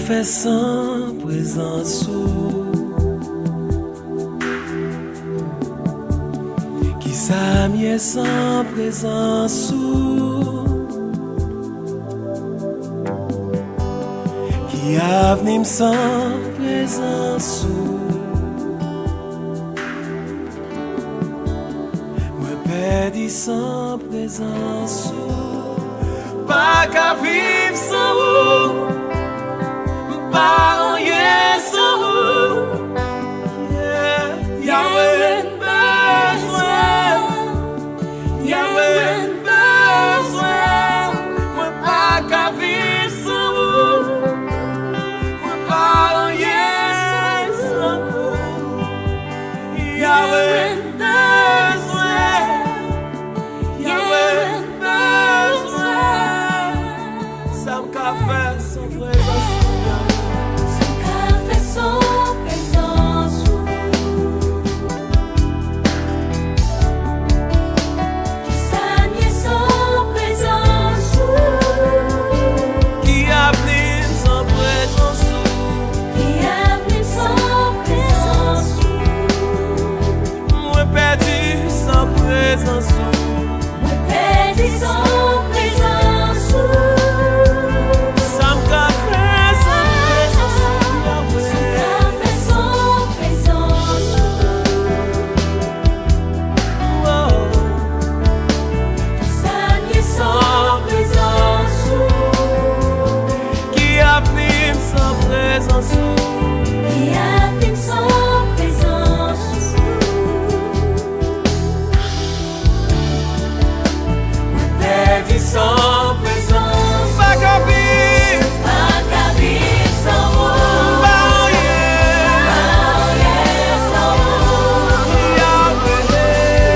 fait sans présence qui s'amie sans présence qui avenir sans présence moi perdu sans présence pas qu'à vivre sans vous pas rien sans vous Yahweh besoin Yahweh besoin moi pas qu'à vivre sans vous moi pas rien sans vous Yahweh besoin Yahweh besoin ça me qu'a fait sans présence présence moi perdu sans présence ça me café sans présence ça n'y sans présence qui abîme sans présence qui abîme sans présence sans présence, pas qu'à vivre sans vous, pas rien sans vous, Yahweh besoin,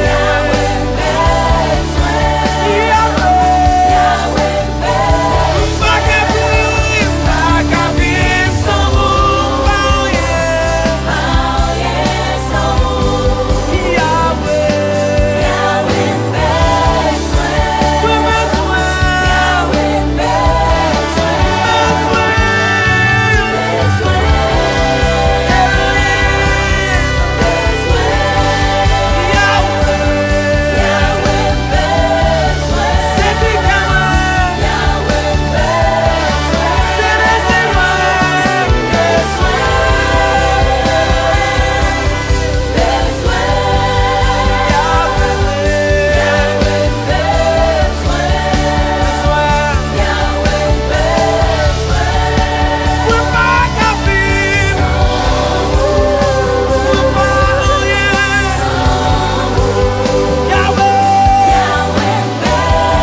pas qu'à vivre sans vous,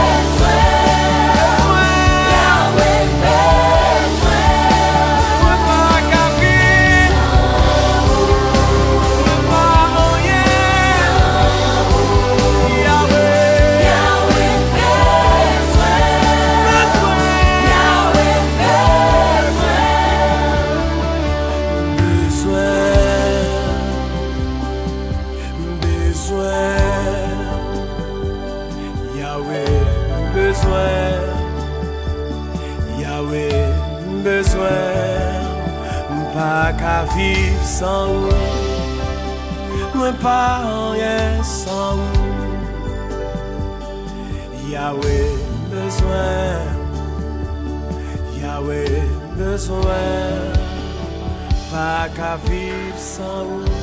pas rien sans vous, Yahweh pas qu'à vivre sans vous, moi pas rien sans vous, Yahweh besoin, pas qu'à vivre sans vous.